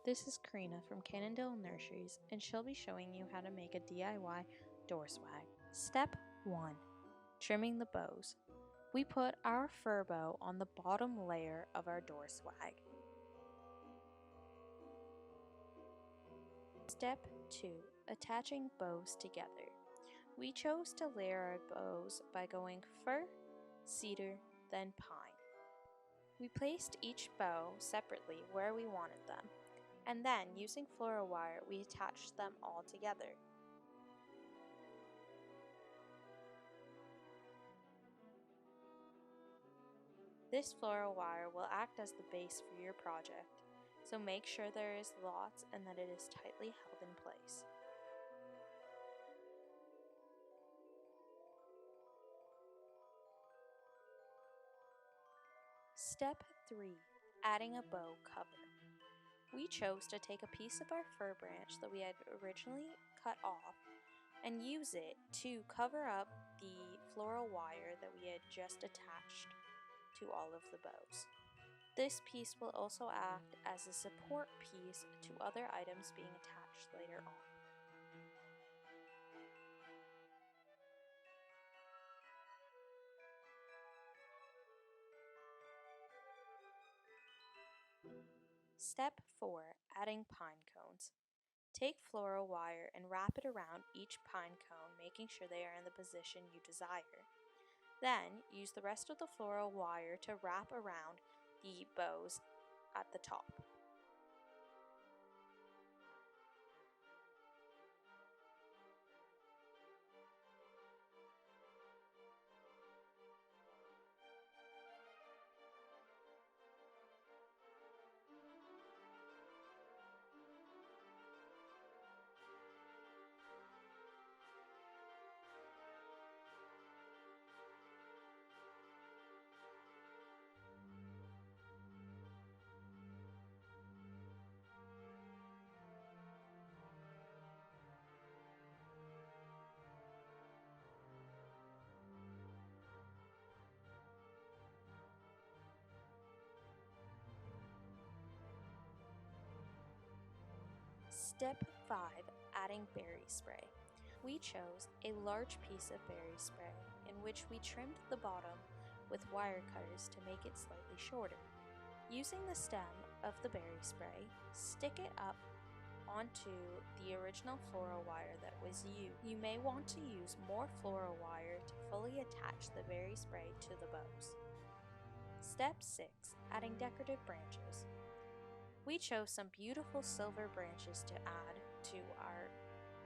This is Karina from Cannondale Nurseries, and she'll be showing you how to make a DIY door swag. Step 1. Trimming the bows. We put our fir bow on the bottom layer of our door swag. Step 2. Attaching bows together. We chose to layer our bows by going fir, cedar, then pine. We placed each bow separately where we wanted them, and then using floral wire we attached them all together. This floral wire will act as the base for your project, so make sure there is lots and that it is tightly held in place. Step 3. Adding a bow cover. We chose to take a piece of our fir branch that we had originally cut off and use it to cover up the floral wire that we had just attached to all of the bows. This piece will also act as a support piece to other items being attached later on. Step 4. Adding pine cones. Take floral wire and wrap it around each pine cone, making sure they are in the position you desire. Then, use the rest of the floral wire to wrap around the bows at the top. Step 5. Adding berry spray. We chose a large piece of berry spray in which we trimmed the bottom with wire cutters to make it slightly shorter. Using the stem of the berry spray, stick it up onto the original floral wire that was used. You may want to use more floral wire to fully attach the berry spray to the bows. Step 6. Adding decorative branches. We chose some beautiful silver branches to add to our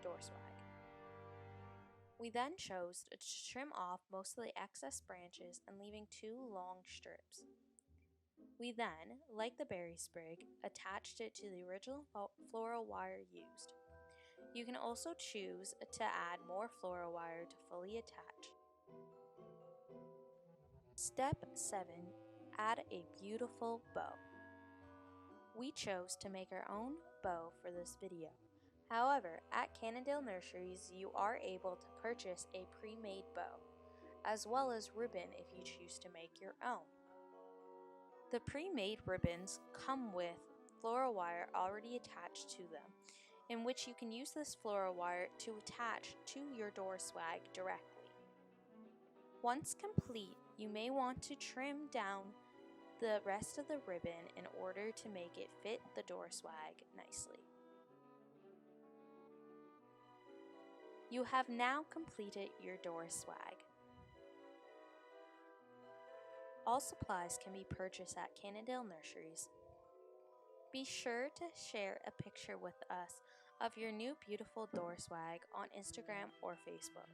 door swag. We then chose to trim off most of the excess branches and leaving 2 long strips. We then, like the berry sprig, attached it to the original floral wire used. You can also choose to add more floral wire to fully attach. Step 7. Add a beautiful bow. We chose to make our own bow for this video. However, at Cannondale Nurseries, you are able to purchase a pre-made bow, as well as ribbon if you choose to make your own. The pre-made ribbons come with floral wire already attached to them, in which you can use this floral wire to attach to your door swag directly. Once complete, you may want to trim down the rest of the ribbon in order to make it fit the door swag nicely. You have now completed your door swag. All supplies can be purchased at Cannondale Nurseries. Be sure to share a picture with us of your new beautiful door swag on Instagram or Facebook.